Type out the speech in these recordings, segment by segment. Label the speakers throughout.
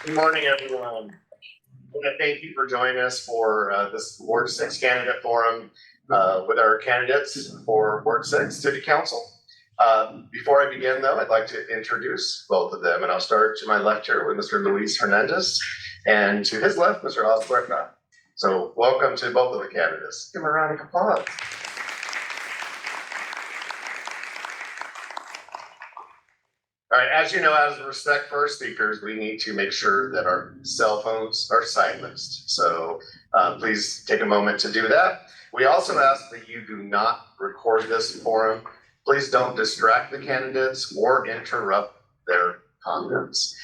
Speaker 1: Good morning, everyone. I want to thank you for joining us for this Ward 6 candidate forum with our candidates for Ward 6 City Council. Before I begin, though, I'd like to introduce both of them, and I'll start to my left here with Mr. Luis Hernandez, and to his left, Mr. Puerta. So welcome to both of the candidates. Give them a round of applause. All right, as you know, out of respect for our speakers, we need to make sure that our cell phones are silenced. So please take a moment to do that. We also ask that you do not record this forum. Please don't distract the candidates or interrupt their comments.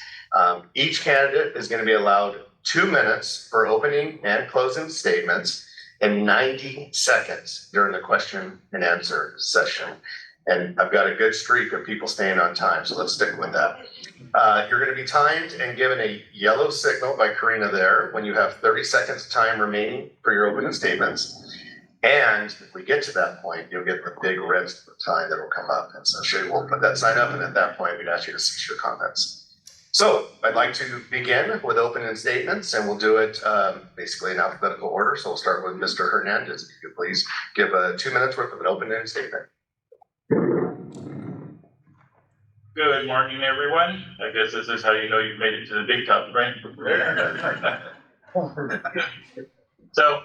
Speaker 1: Each candidate is going to be allowed 2 minutes for opening and closing statements and 90 seconds during the question and answer session. And I've got a good streak of people staying on time, so let's stick with that. You're going to be timed and given a yellow signal by Karina there when you have 30 seconds time remaining for your opening statements. And if we get to that point, you'll get the big red sign that will come up. And so Shay will put that sign up, and at that point, we'd ask you to cease your comments. So I'd like to begin with opening statements, and we'll do it basically in alphabetical order. So we'll start with Mr. Hernandez. If you could please give 2 minutes worth of an opening statement.
Speaker 2: Good morning, everyone. I guess this is how you know you've made it to the big top, right? So,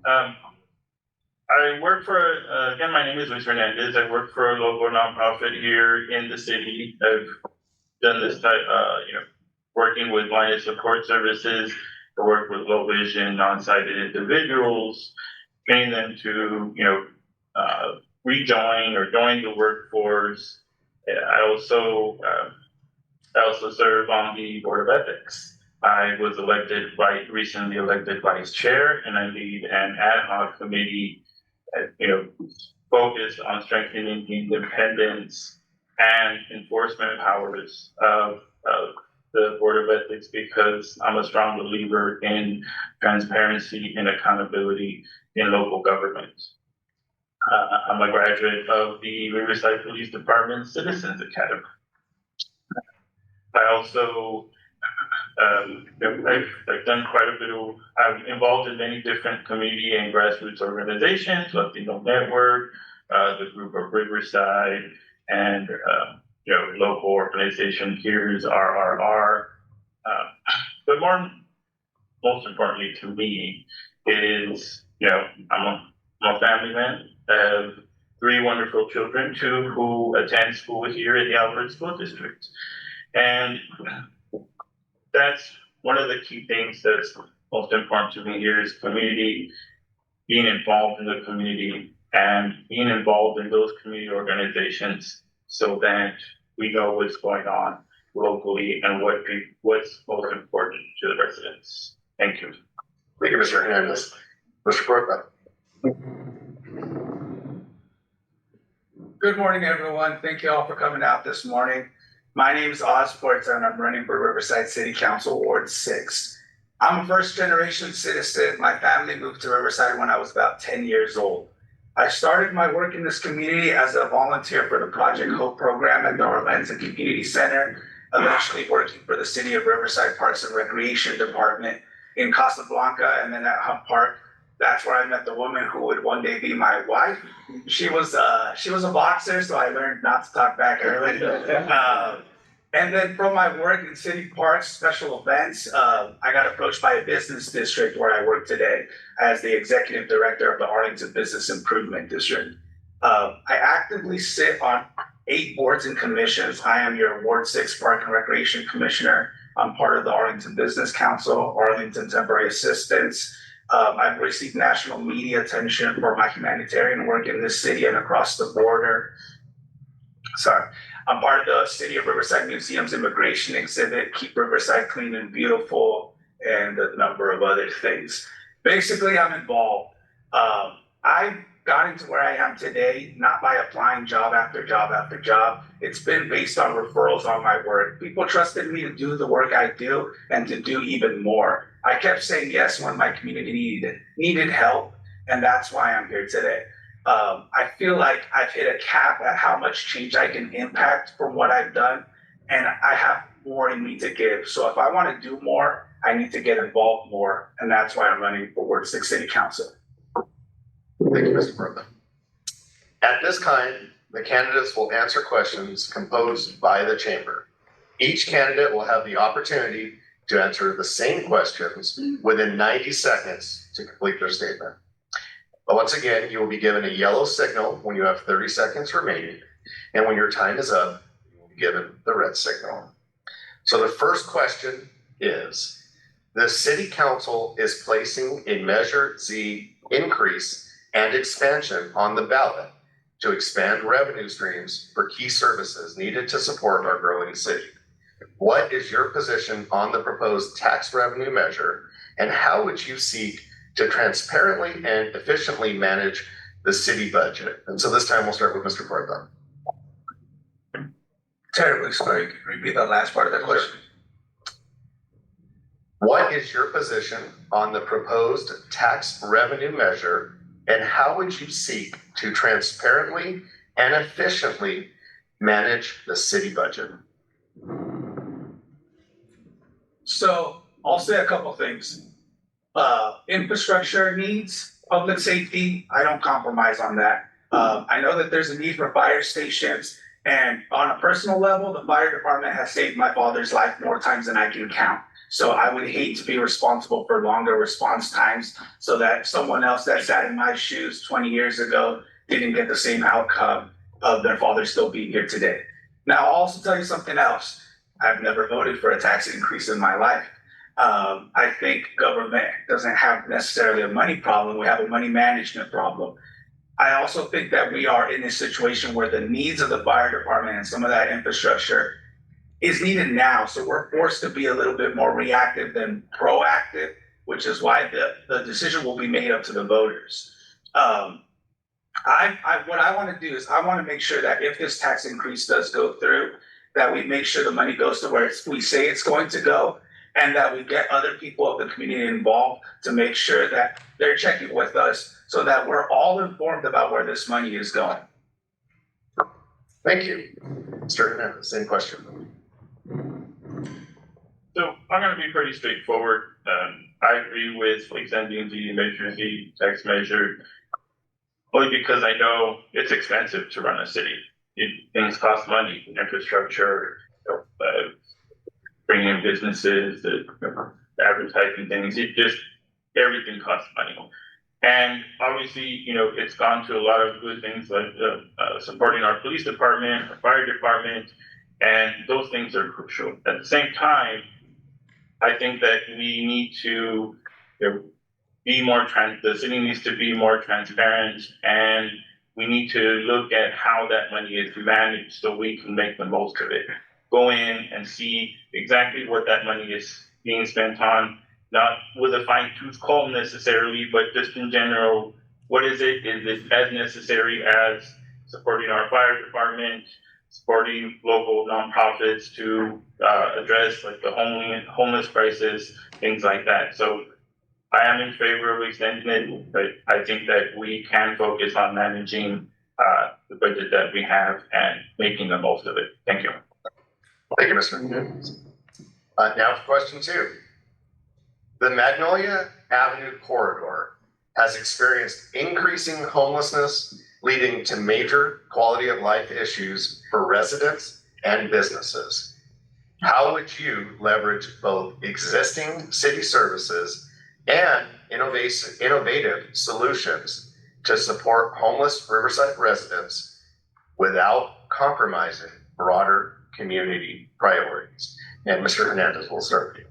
Speaker 2: I work for, again, my name is Luis Hernandez. I work for a local nonprofit here in the city. I've done this type, working with line of support services. I work with low vision, non-sighted individuals, training them to, rejoin or join the workforce. I also serve on the Board of Ethics. I was recently elected vice chair, and I lead an ad hoc committee, focused on strengthening the independence and enforcement powers of the Board of Ethics, because I'm a strong believer in transparency and accountability in local government. I'm a graduate of the Riverside Police Department Citizens Academy. I also, I've done quite a bit of, I'm involved in many different community and grassroots organizations, Latino Network, the group of Riverside, and, local organization here is RRR. But most importantly to me is, I'm a family man. I have 3 wonderful children, 2 who attend school here at the Alfred School District. And that's one of the key things that's most important to me here is community, being involved in the community and being involved in those community organizations so that we know what's going on locally and what's most important to the residents. Thank you.
Speaker 1: Thank you, Mr. Hernandez. Mr. Puerta.
Speaker 3: Good morning, everyone. Thank you all for coming out this morning. My name is Puerta, and I'm running for Riverside City Council Ward 6. I'm a first-generation citizen. My family moved to Riverside when I was about 10 years old. I started my work in this community as a volunteer for the Project Hope program at the Orleans Community Center, eventually working for the City of Riverside Parks and Recreation Department in Casablanca, and then at Hunt Park. That's where I met the woman who would one day be my wife. She was a boxer, so I learned not to talk back early. And then from my work in city parks, special events, I got approached by a business district where I work today as the executive director of the Arlington Business Improvement District. I actively sit on 8 boards and commissions. I am your Ward 6 Park and Recreation Commissioner. I'm part of the Arlington Business Council, Arlington Temporary Assistance. I've received national media attention for my humanitarian work in this city and across the border. I'm part of the City of Riverside Museum's immigration exhibit, Keep Riverside Clean and Beautiful, and a number of other things. Basically, I'm involved. I got into where I am today, not by applying job after job after job. It's been based on referrals on my work. People trusted me to do the work I do and to do even more. I kept saying yes when my community needed help, and that's why I'm here today. I feel like I've hit a cap at how much change I can impact from what I've done, and I have more in me to give. So if I want to do more, I need to get involved more. And that's why I'm running for Ward 6 City Council.
Speaker 1: Thank you, Mr. Puerta. At this time, the candidates will answer questions composed by the chamber. Each candidate will have the opportunity to answer the same questions within 90 seconds to complete their statement. But once again, you will be given a yellow signal when you have 30 seconds remaining. And when your time is up, you will be given the red signal. So the first question is, the City Council is placing a Measure Z increase and expansion on the ballot to expand revenue streams for key services needed to support our growing city. What is your position on the proposed tax revenue measure, and how would you seek to transparently and efficiently manage the city budget? And so this time we'll start with Mr. Puerta.
Speaker 3: Terribly sorry. Can you repeat the last part of that question?
Speaker 1: What is your position on the proposed tax revenue measure, and how would you seek to transparently and efficiently manage the city budget?
Speaker 3: So I'll say a couple things. Infrastructure needs, public safety, I don't compromise on that. I know that there's a need for fire stations, and on a personal level, the fire department has saved my father's life more times than I can count. So I would hate to be responsible for longer response times so that someone else that sat in my shoes 20 years ago didn't get the same outcome of their father still being here today. Now, I'll also tell you something else. I've never voted for a tax increase in my life. I think government doesn't have necessarily a money problem. We have a money management problem. I also think that we are in a situation where the needs of the fire department and some of that infrastructure is needed now. So we're forced to be a little bit more reactive than proactive, which is why the decision will be made up to the voters. What I want to do is I want to make sure that if this tax increase does go through, that we make sure the money goes to where we say it's going to go, and that we get other people of the community involved to make sure that they're checking with us so that we're all informed about where this money is going.
Speaker 1: Thank you. Mr. Hernandez, same question.
Speaker 2: So I'm going to be pretty straightforward. I agree with extending the Measure Z tax measure only because I know it's expensive to run a city. Things cost money, infrastructure, bringing in businesses, the advertising things. Everything costs money. And obviously, it's gone to a lot of good things like supporting our police department, our fire department, and those things are crucial. At the same time, I think that we need to be more the city needs to be more transparent, and we need to look at how that money is managed so we can make the most of it. Go in and see exactly what that money is being spent on, not with a fine-tooth comb necessarily, but just in general, what is it? Is it as necessary as supporting our fire department, supporting local nonprofits to address like the homeless crisis, things like that. So I am in favor of extending it, but I think that we can focus on managing the budget that we have and making the most of it. Thank you.
Speaker 1: Thank you, Mr. Hernandez. Now for question 2. The Magnolia Avenue corridor has experienced increasing homelessness, leading to major quality of life issues for residents and businesses. How would you leverage both existing city services and innovative solutions to support homeless Riverside residents without compromising broader community priorities? And Mr. Hernandez, we'll start with you.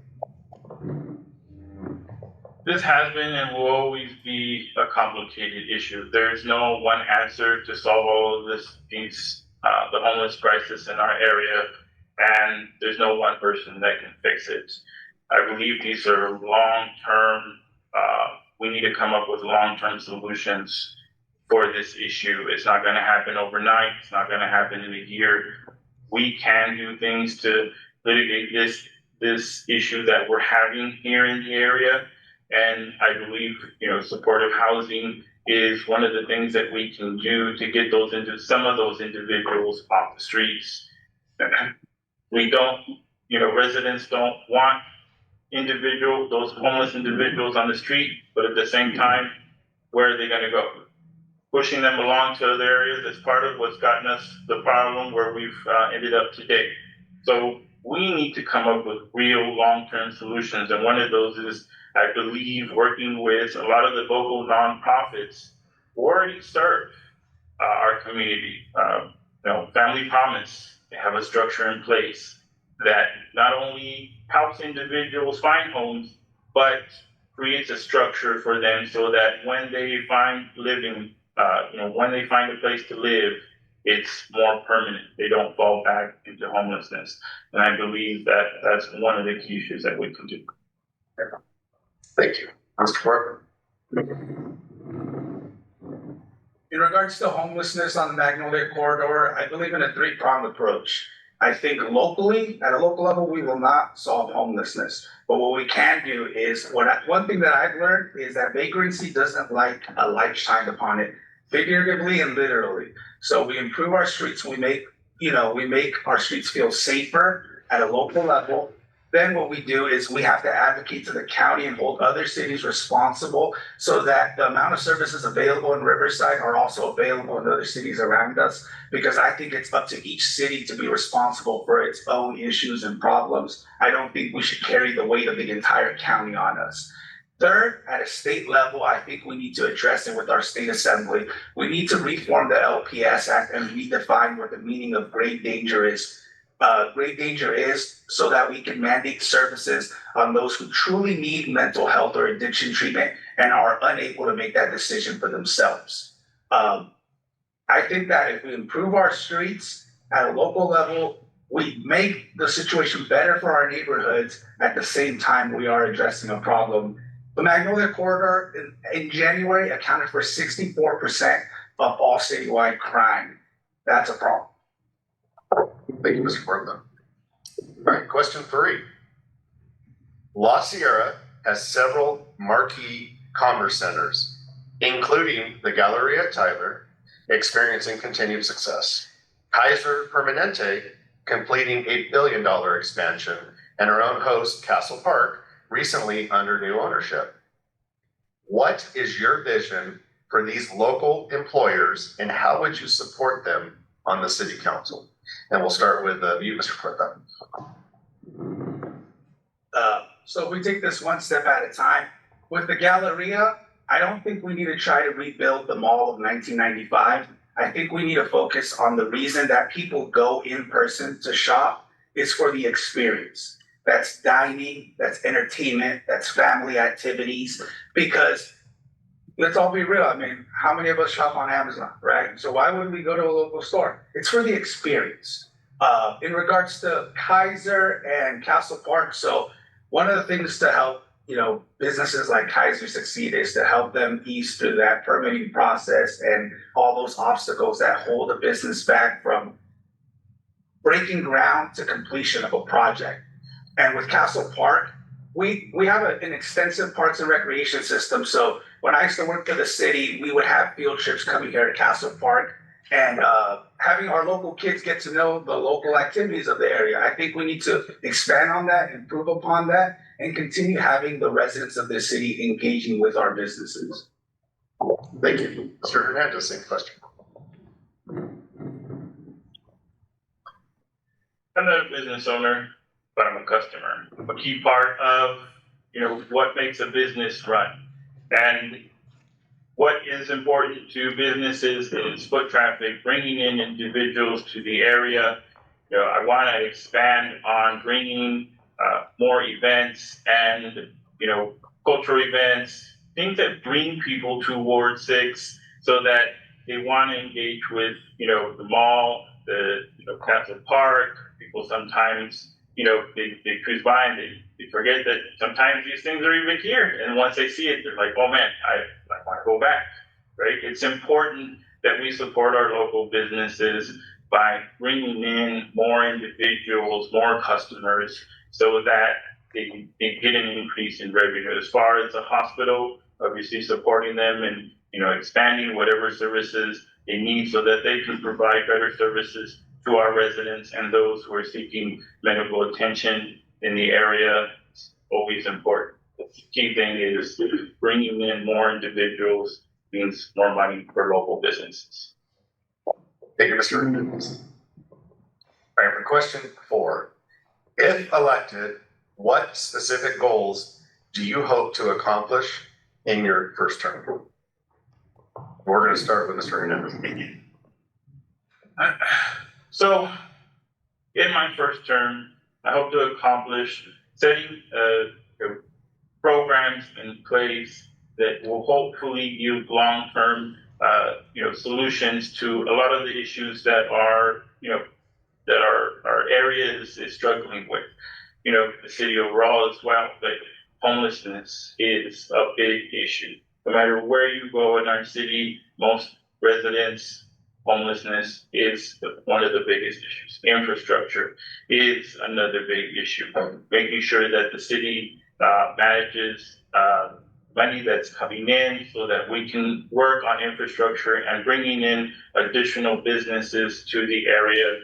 Speaker 2: This has been and will always be a complicated issue. There's no one answer to solve all of the homeless crisis in our area, and there's no one person that can fix it. I believe these are long-term, we need to come up with long-term solutions for this issue. It's not gonna happen overnight. It's not gonna happen in a year. We can do things to litigate this issue that we're having here in the area. And I believe, supportive housing is one of the things that we can do to get some of those individuals off the streets. We don't, residents don't want those homeless individuals on the street, but at the same time, where are they gonna go? Pushing them along to other areas is part of what's gotten us the problem where we've ended up today. So we need to come up with real long-term solutions, and one of those is, I believe, working with a lot of the local nonprofits who already serve our community. Family Promise, they have a structure in place that not only helps individuals find homes, but creates a structure for them so that when they find when they find a place to live, it's more permanent. They don't fall back into homelessness. And I believe that that's one of the key issues that we can do.
Speaker 1: Thank you. Mr. Puerta.
Speaker 3: In regards to homelessness on the Magnolia Corridor, I believe in a three-pronged approach. I think locally, at a local level, we will not solve homelessness. But what we can do is, one thing that I've learned is that vagrancy doesn't like a light shined upon it, figuratively and literally. So we improve our streets, we make our streets feel safer at a local level. Then what we do is we have to advocate to the county and hold other cities responsible so that the amount of services available in Riverside are also available in other cities around us. Because I think it's up to each city to be responsible for its own issues and problems. I don't think we should carry the weight of the entire county on us. Third, at a state level, I think we need to address it with our state assembly. We need to reform the LPS Act and redefine what the meaning of grave danger is. Grave danger is so that we can mandate services on those who truly need mental health or addiction treatment and are unable to make that decision for themselves. I think that if we improve our streets at a local level, we make the situation better for our neighborhoods at the same time we are addressing a problem. The Magnolia Corridor in January accounted for 64% of all citywide crime. That's a problem.
Speaker 1: Thank you, Mr. Puerta. All right, question 3. La Sierra has several marquee commerce centers, including the Galleria at Tyler, experiencing continued success. Kaiser Permanente completing $1 billion expansion, and our own host, Castle Park, recently under new ownership. What is your vision for these local employers, and how would you support them on the city council? And we'll start with you, Mr. Puerta.
Speaker 3: So if we take this one step at a time, with the Galleria, I don't think we need to try to rebuild the mall of 1995. I think we need to focus on the reason that people go in person to shop is for the experience. That's dining, that's entertainment, that's family activities, because let's all be real. I mean, how many of us shop on Amazon, right? So why would we go to a local store? It's for the experience. In regards to Kaiser and Castle Park, so one of the things to help, businesses like Kaiser succeed is to help them ease through that permitting process and all those obstacles that hold a business back from breaking ground to completion of a project. And with Castle Park, we have an extensive parks and recreation system. So when I used to work for the city, we would have field trips coming here to Castle Park and having our local kids get to know the local activities of the area. I think we need to expand on that, improve upon that, and continue having the residents of the city engaging with our businesses.
Speaker 1: Thank you. Mr. Hernandez, same question.
Speaker 2: I'm not a business owner, but I'm a customer. A key part of, what makes a business run. And what is important to businesses is foot traffic, bringing in individuals to the area. I want to expand on bringing more events and, cultural events, things that bring people to Ward 6 so that they want to engage with, the mall, the Castle Park. People sometimes, they cruise by and they forget that sometimes these things are even here. And once they see it, they're like, oh man, I want to go back, right? It's important that we support our local businesses by bringing in more individuals, more customers, so that they get an increase in revenue. As far as the hospital, obviously supporting them and, expanding whatever services they need so that they can provide better services to our residents and those who are seeking medical attention in the area is always important. The key thing is bringing in more individuals means more money for local businesses.
Speaker 1: Thank you, Mr. Hernandez. All right, for question 4, if elected, what specific goals do you hope to accomplish in your first term? We're going to start with Mr. Hernandez.
Speaker 2: So, in my first term, I hope to accomplish setting programs in place that will hopefully yield long-term, solutions to a lot of the issues that our area is struggling with. The city overall as well, but homelessness is a big issue. No matter where you go in our city, most residents, homelessness is one of the biggest issues. Infrastructure is another big issue. Making sure that the city manages money that's coming in so that we can work on infrastructure and bringing in additional businesses to the area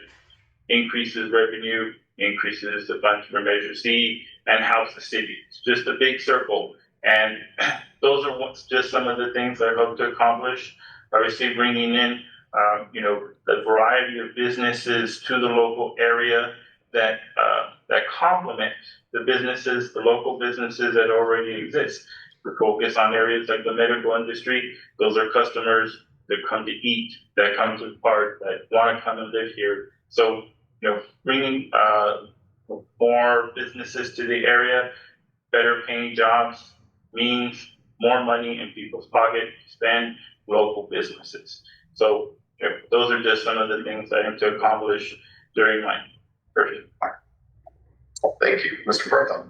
Speaker 2: increases revenue, increases the funds for Measure C, and helps the city. It's just a big circle. And those are just some of the things I hope to accomplish. Obviously, bringing in, the variety of businesses to the local area that complement the businesses, the local businesses that already exist. We focus on areas like the medical industry. Those are customers that come to eat, that come to park, that want to come and live here. So, bringing more businesses to the area, better paying jobs means more money in people's pocket to spend local businesses. So those are just some of the things I aim to accomplish during my first term.
Speaker 1: Thank you, Mr. Puerta.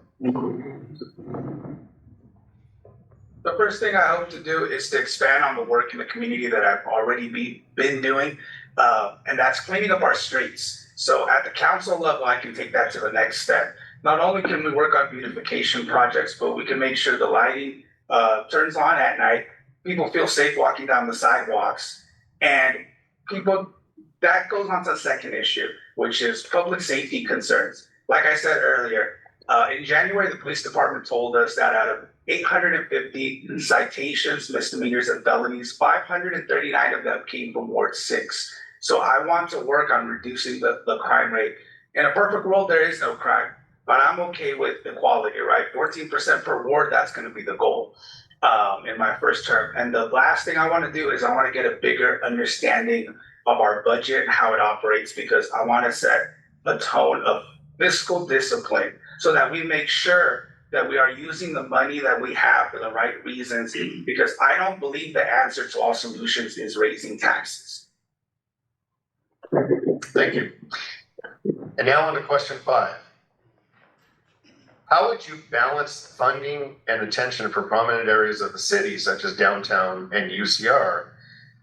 Speaker 3: The first thing I hope to do is to expand on the work in the community that I've already been doing, and that's cleaning up our streets. So at the council level, I can take that to the next step. Not only can we work on beautification projects, but we can make sure the lighting turns on at night. People feel safe walking down the sidewalks, and that goes on to the second issue, which is public safety concerns. Like I said earlier, in January, the police department told us that out of 850 citations, misdemeanors, and felonies, 539 of them came from Ward 6. So I want to work on reducing the crime rate. In a perfect world, there is no crime, but I'm okay with equality, right? 14% per ward, that's going to be the goal in my first term. And the last thing I want to do is I want to get a bigger understanding of our budget and how it operates, because I want to set a tone of fiscal discipline so that we make sure that we are using the money that we have for the right reasons, because I don't believe the answer to all solutions is raising taxes.
Speaker 1: Thank you. And now on to question 5. How would you balance funding and attention for prominent areas of the city, such as downtown and UCR,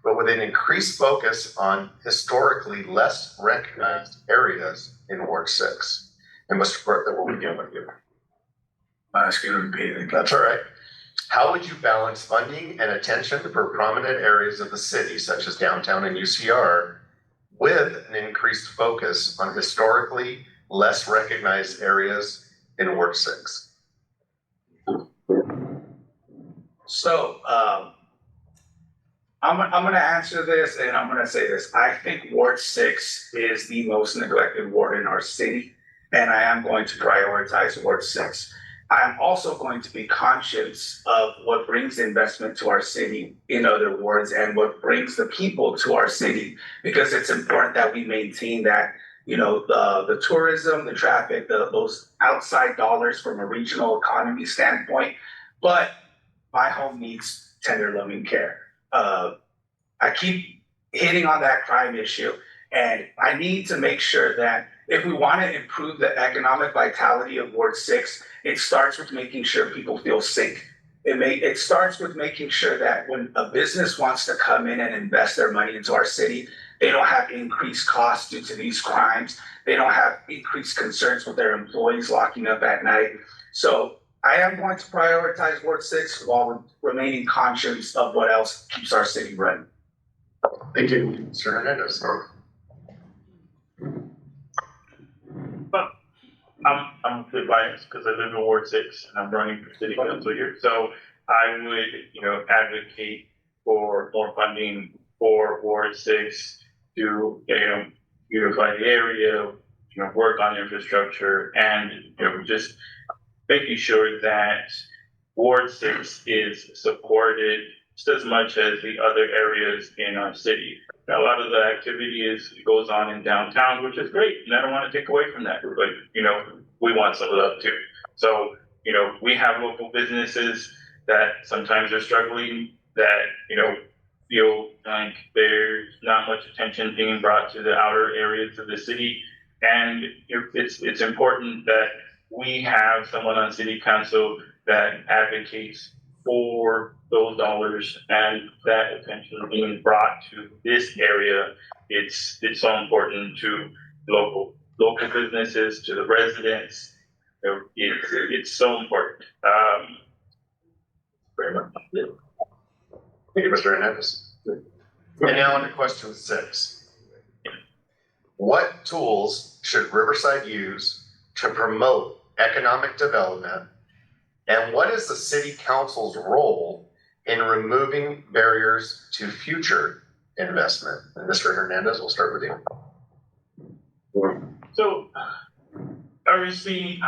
Speaker 1: but with an increased focus on historically less recognized areas in Ward 6? And Mr. Puerta, we'll begin with you.
Speaker 3: Ask you to repeat it.
Speaker 1: That's all right. How would you balance funding and attention for prominent areas of the city, such as downtown and UCR, with an increased focus on historically less recognized areas in Ward 6?
Speaker 3: So I'm going to answer this, and I'm going to say this. I think Ward 6 is the most neglected ward in our city, and I am going to prioritize Ward 6. I'm also going to be conscious of what brings investment to our city in other wards and what brings the people to our city, because it's important that we maintain that, the tourism, the traffic, those outside dollars from a regional economy standpoint. But my home needs tender loving care. I keep hitting on that crime issue, and I need to make sure that if we want to improve the economic vitality of Ward 6, it starts with making sure people feel safe. It starts with making sure that when a business wants to come in and invest their money into our city, they don't have increased costs due to these crimes. They don't have increased concerns with their employees locking up at night. So I am going to prioritize Ward 6 while remaining conscious of what else keeps our city running.
Speaker 1: Thank you, Mr. Hernandez.
Speaker 2: I'm a bit biased because I live in Ward 6 and I'm running for city council here. So I would, advocate for more funding for Ward 6 to, beautify the area, work on infrastructure and, just making sure that Ward 6 is supported just as much as the other areas in our city. Now, a lot of the activity goes on in downtown, which is great, and I don't want to take away from that, but we want some of that too. So, we have local businesses that sometimes are struggling, that feel like there's not much attention being brought to the outer areas of the city, and it's important that we have someone on city council that advocates for those dollars and that attention being brought to this area. It's so important to local businesses, to the residents. It's so important. Very much.
Speaker 1: Thank you, Mr. Hernandez. And now on to question 6. What tools should Riverside use to promote economic development? And what is the city council's role in removing barriers to future investment? And Mr. Hernandez, we'll start with you.
Speaker 2: So obviously,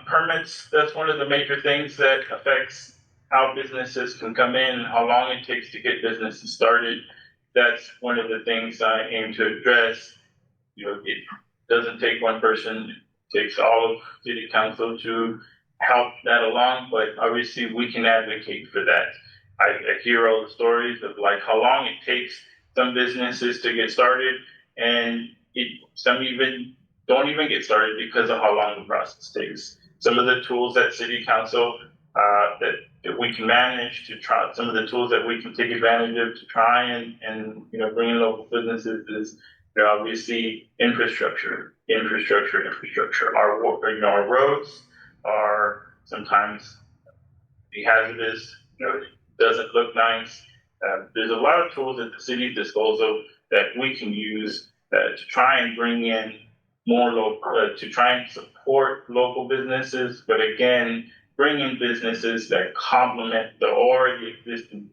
Speaker 2: permits, that's one of the major things that affects how businesses can come in, how long it takes to get businesses started. That's one of the things I aim to address. It doesn't take one person, it takes all of city council to help that along, but obviously we can advocate for that. I hear all the stories of like how long it takes some businesses to get started, and some even don't even get started because of how long the process takes. Some of the tools that city council that we can manage to try, some of the tools that we can take advantage of to try and bring in local businesses is obviously infrastructure. Our roads are sometimes hazardous. It doesn't look nice. There's a lot of tools at the city's disposal that we can use to try and bring in more local, to try and support local businesses, but again, bring in businesses that complement the already existing.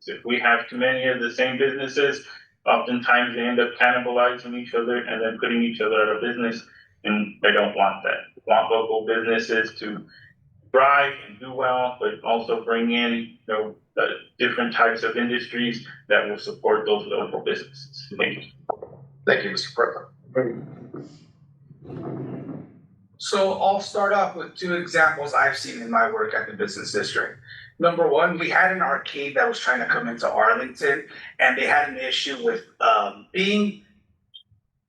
Speaker 2: If we have too many of the same businesses, oftentimes they end up cannibalizing each other and then putting each other out of business, and I don't want that. I want local businesses to thrive and do well, but also bring in different types of industries that will support those local businesses. Thank you.
Speaker 1: Thank you, Mr. Puerta.
Speaker 3: So I'll start off with 2 examples I've seen in my work at the business district. Number one, we had an arcade that was trying to come into Arlington, and they had an issue with being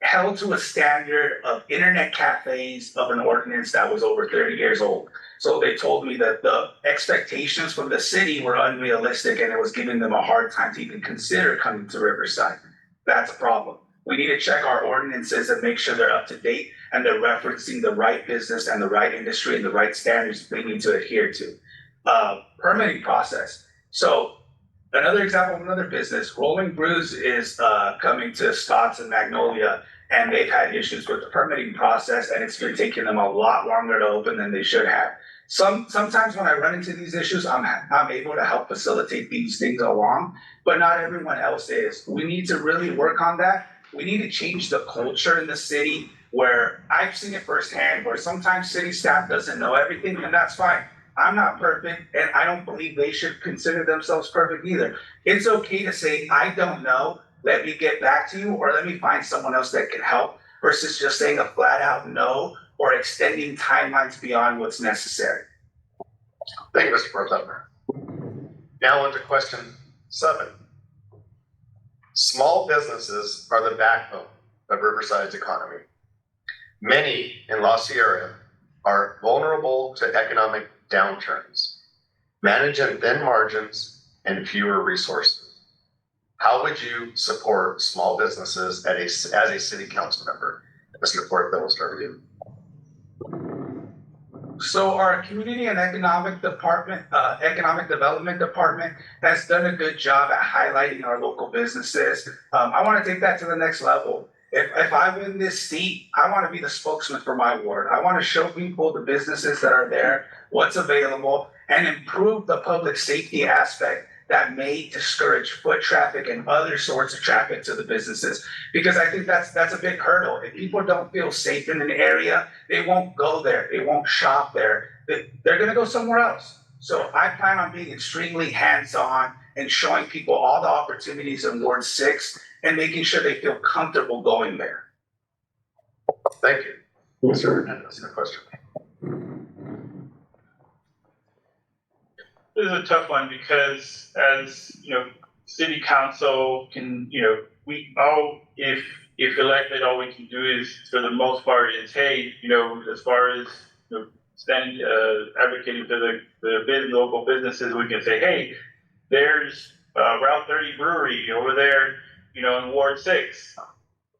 Speaker 3: held to a standard of internet cafes of an ordinance that was over 30 years old. So they told me that the expectations from the city were unrealistic and it was giving them a hard time to even consider coming to Riverside. That's a problem. We need to check our ordinances and make sure they're up to date and they're referencing the right business and the right industry and the right standards we need to adhere to. Permitting process. So another example of another business, Rolling Brews is coming to Stotts and Magnolia, and they've had issues with the permitting process, and it's been taking them a lot longer to open than they should have. Sometimes when I run into these issues, I'm able to help facilitate these things along, but not everyone else is. We need to really work on that. We need to change the culture in the city, where I've seen it firsthand, where sometimes city staff doesn't know everything, and that's fine. I'm not perfect, and I don't believe they should consider themselves perfect either. It's okay to say, I don't know, let me get back to you, or let me find someone else that can help, versus just saying a flat out no, or extending timelines beyond what's necessary.
Speaker 1: Thank you, Mr. Puerta. Now on to question 7. Small businesses are the backbone of Riverside's economy. Many in La Sierra are vulnerable to economic downturns, managing thin margins and fewer resources. How would you support small businesses as a city council member? Mr. Puerta, we'll start with you.
Speaker 3: So our community and economic development department has done a good job at highlighting our local businesses. I want to take that to the next level. If I win this seat, I want to be the spokesman for my ward. I want to show people the businesses that are there, what's available, and improve the public safety aspect that may discourage foot traffic and other sorts of traffic to the businesses. Because I think that's a big hurdle. If people don't feel safe in an area, they won't go there. They won't shop there. They're going to go somewhere else. So I plan on being extremely hands-on and showing people all the opportunities in Ward 6 and making sure they feel comfortable going there.
Speaker 1: Thank you. Mr. Hernandez, a question.
Speaker 2: This is a tough one because as, city council can, we all, if elected, all we can do is, for the most part, is, hey, as far as, advocating for the local businesses, we can say, hey, there's Route 30 Brewery over there, in Ward 6.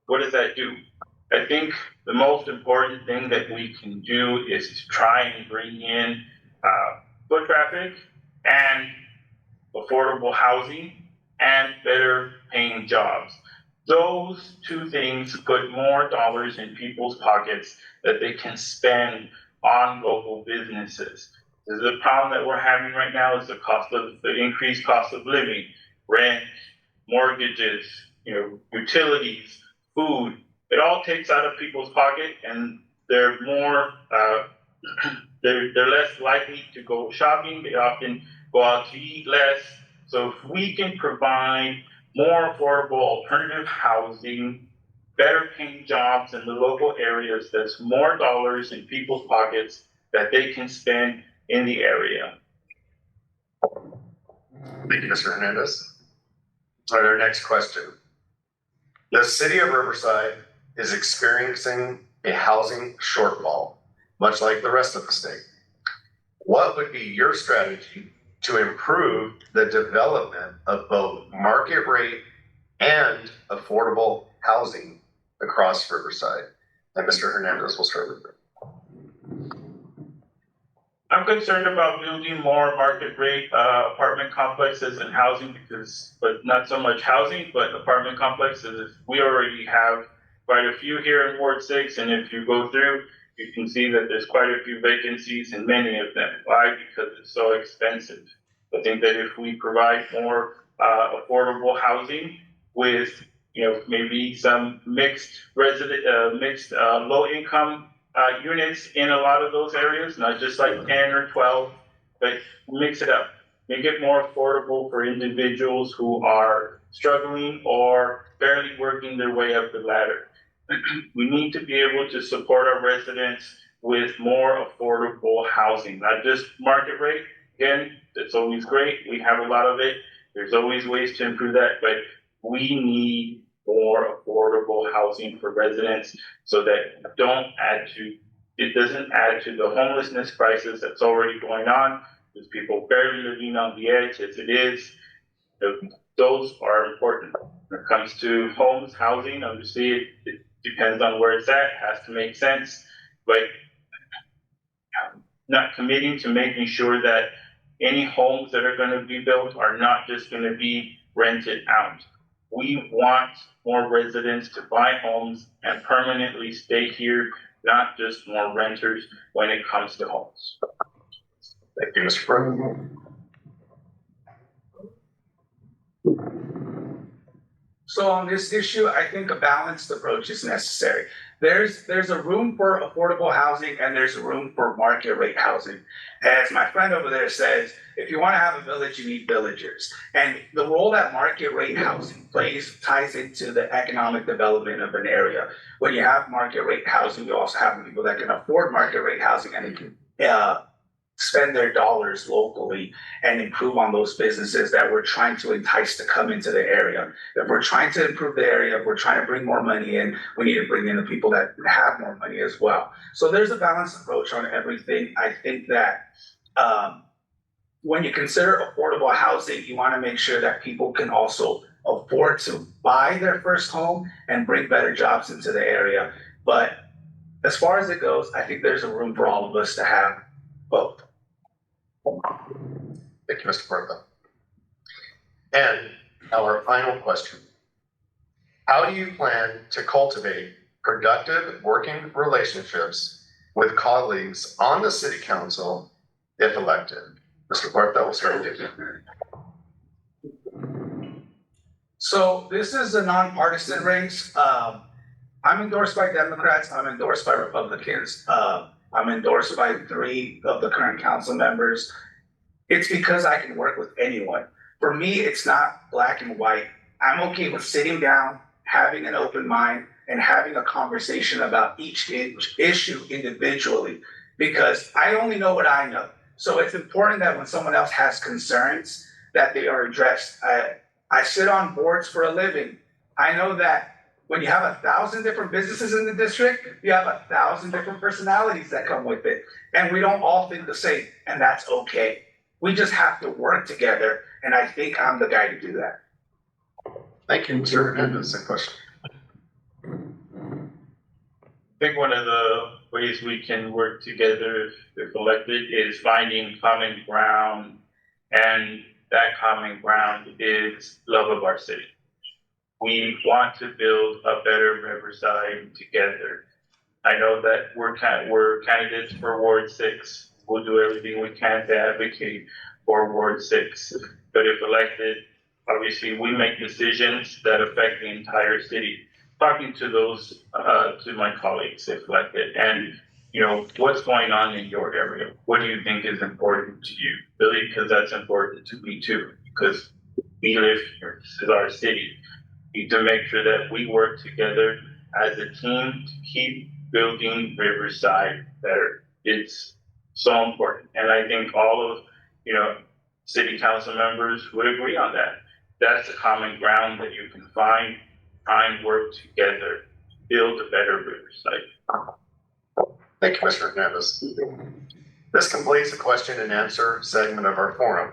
Speaker 2: What does that do? I think the most important thing that we can do is to try and bring in foot traffic and affordable housing and better paying jobs. Those two things put more dollars in people's pockets that they can spend on local businesses. The problem that we're having right now is the increased cost of living, rent, mortgages, utilities, food. It all takes out of people's pocket, and they're more, they're less likely to go shopping. They often go out to eat less. So if we can provide more affordable alternative housing, better paying jobs in the local areas, that's more dollars in people's pockets that they can spend in the area.
Speaker 1: Thank you, Mr. Hernandez. All right, our next question. The city of Riverside is experiencing a housing shortfall, much like the rest of the state. What would be your strategy to improve the development of both market rate and affordable housing across Riverside? And Mr. Hernandez, will start with you.
Speaker 2: I'm concerned about building more market rate apartment complexes and housing but not so much housing, but apartment complexes. We already have quite a few here in Ward 6, and if you go through, you can see that there's quite a few vacancies in many of them. Why? Because it's so expensive. I think that if we provide more affordable housing with, maybe some mixed low income units in a lot of those areas, not just like 10 or 12, but mix it up. Make it more affordable for individuals who are struggling or barely working their way up the ladder. We need to be able to support our residents with more affordable housing, not just market rate. Again, that's always great. We have a lot of it. There's always ways to improve that, but we need more affordable housing for residents so that it doesn't add to the homelessness crisis that's already going on. There's people barely living on the edge as it is. Those are important. When it comes to homes, housing, obviously it depends on where it's at, it has to make sense, but not committing to making sure that any homes that are going to be built are not just going to be rented out. We want more residents to buy homes and permanently stay here, not just more renters when it comes to homes.
Speaker 1: Thank you, Mr. Puerta.
Speaker 3: So on this issue, I think a balanced approach is necessary. There's a room for affordable housing and there's a room for market rate housing. As my friend over there says, if you want to have a village, you need villagers. And the role that market rate housing plays ties into the economic development of an area. When you have market rate housing, you also have people that can afford market rate housing and they can spend their dollars locally and improve on those businesses that we're trying to entice to come into the area. If we're trying to improve the area, if we're trying to bring more money in, we need to bring in the people that have more money as well. So there's a balanced approach on everything. I think that when you consider affordable housing, you want to make sure that people can also afford to buy their first home and bring better jobs into the area. But as far as it goes, I think there's a room for all of us to have both.
Speaker 1: Thank you, Mr. Puerta. And our final question. How do you plan to cultivate productive working relationships with colleagues on the city council if elected? Mr. Puerta, we'll start with you.
Speaker 3: So this is a nonpartisan race. I'm endorsed by Democrats. I'm endorsed by Republicans. I'm endorsed by 3 of the current council members. It's because I can work with anyone. For me, it's not black and white. I'm okay with sitting down, having an open mind, and having a conversation about each issue individually, because I only know what I know. So it's important that when someone else has concerns, that they are addressed. I sit on boards for a living. I know that when you have 1,000 different businesses in the district, you have 1,000 different personalities that come with it. And we don't all think the same, and that's okay. We just have to work together, and I think I'm the guy to do that.
Speaker 1: Thank you, Mr. Hernandez. A question.
Speaker 2: I think one of the ways we can work together if elected is finding common ground, and that common ground is love of our city. We want to build a better Riverside together. I know that we're candidates for Ward 6. We'll do everything we can to advocate for Ward 6. But if elected, obviously we make decisions that affect the entire city. Talking to those, to my colleagues if elected, and what's going on in your area? What do you think is important to you? Really, because that's important to me too, because we live here. This is our city. We need to make sure that we work together as a team to keep building Riverside better. It's so important. And I think all of, city council members would agree on that. That's a common ground that you can find and work together, build a better Riverside.
Speaker 1: Thank you, Mr. Hernandez. This completes the question and answer segment of our forum.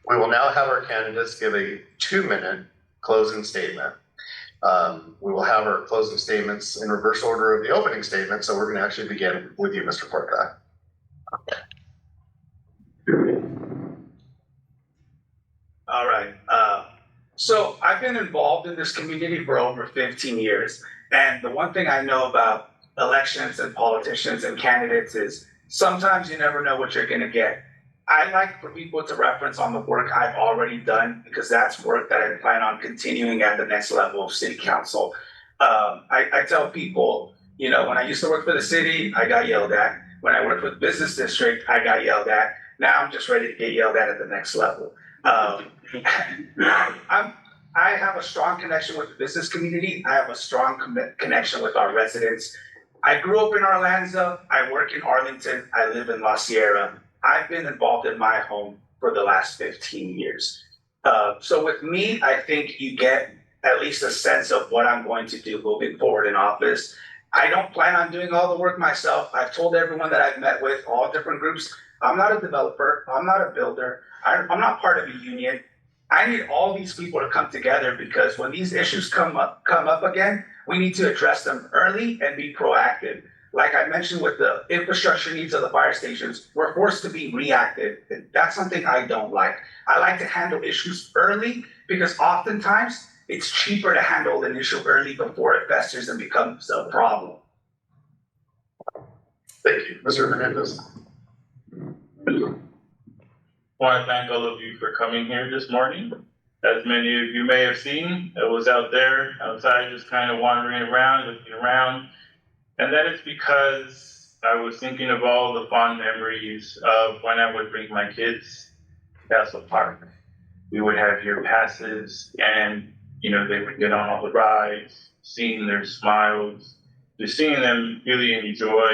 Speaker 1: We will now have our candidates give a 2-minute closing statement. We will have our closing statements in reverse order of the opening statement, so we're going to actually begin with you, Mr. Puerta.
Speaker 3: All right. So I've been involved in this community for over 15 years. And the one thing I know about elections and politicians and candidates is sometimes you never know what you're going to get. I like for people to reference on the work I've already done, because that's work that I plan on continuing at the next level of city council. I tell people, when I used to work for the city, I got yelled at. When I worked with business district, I got yelled at. Now I'm just ready to get yelled at the next level. I have a strong connection with the business community. I have a strong connection with our residents. I grew up in Orlando. I work in Arlington. I live in La Sierra. I've been involved in my home for the last 15 years. So with me, I think you get at least a sense of what I'm going to do moving forward in office. I don't plan on doing all the work myself. I've told everyone that I've met with, all different groups, I'm not a developer. I'm not a builder. I'm not part of a union. I need all these people to come together, because when these issues come up again, we need to address them early and be proactive. Like I mentioned with the infrastructure needs of the fire stations, we're forced to be reactive. That's something I don't like. I like to handle issues early, because oftentimes it's cheaper to handle an issue early before it festers and becomes a problem.
Speaker 1: Thank you, Mr. Hernandez.
Speaker 2: I want to thank all of you for coming here this morning. As many of you may have seen, I was outside just kind of wandering around, looking around. And that is because I was thinking of all the fond memories of when I would bring my kids to Castle Park. We would have year passes, and they would get on all the rides, seeing their smiles, just seeing them really enjoy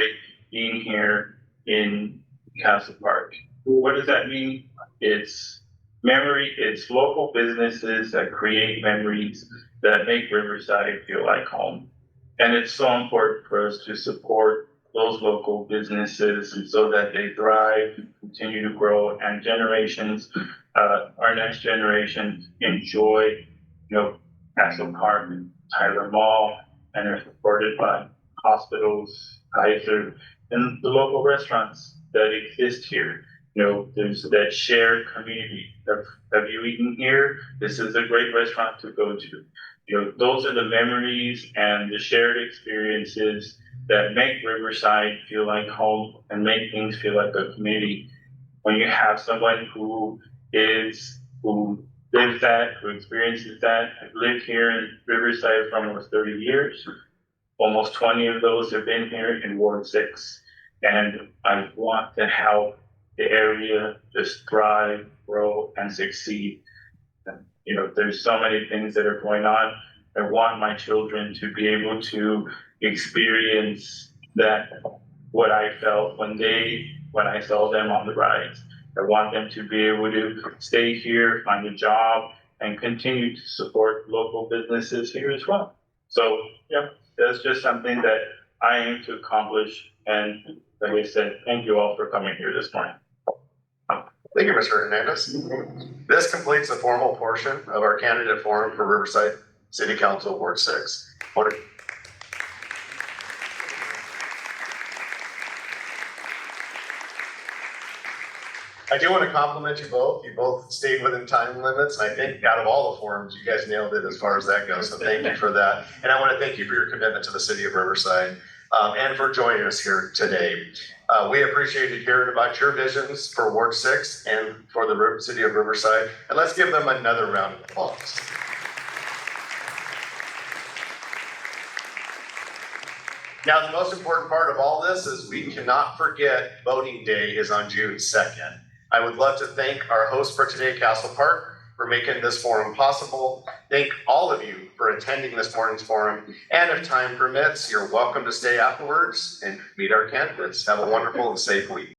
Speaker 2: being here in Castle Park. What does that mean? It's memory, it's local businesses that create memories that make Riverside feel like home. And it's so important for us to support those local businesses, and so that they thrive, continue to grow, and generations, our next generation, enjoy, Castle Park, Tyler Mall, and are supported by hospitals, Kaiser, and the local restaurants that exist here. There's that shared community. Have you eaten here? This is a great restaurant to go to. those are the memories and the shared experiences that make Riverside feel like home and make things feel like a community. When you have someone who lives that, who experiences that. I've lived here in Riverside for almost 30 years. Almost 20 of those have been here in Ward 6. And I want to help the area just thrive, grow, and succeed. There's so many things that are going on. I want my children to be able to experience that, what I felt when I saw them on the rides. I want them to be able to stay here, find a job, and continue to support local businesses here as well. So, that's just something that I aim to accomplish. And like I said, thank you all for coming here this morning.
Speaker 1: Thank you, Mr. Hernandez. This completes the formal portion of our candidate forum for Riverside City Council Ward 6. I do want to compliment you both. You both stayed within time limits. And I think out of all the forums, you guys nailed it as far as that goes. So thank you for that. And I want to thank you for your commitment to the city of Riverside and for joining us here today. We appreciated hearing about your visions for Ward 6 and for the city of Riverside. And let's give them another round of applause. Now, the most important part of all this is we cannot forget voting day is on June 2nd. I would love to thank our host for today, Castle Park, for making this forum possible. Thank all of you for attending this morning's forum. And if time permits, you're welcome to stay afterwards and meet our candidates. Have a wonderful and safe week.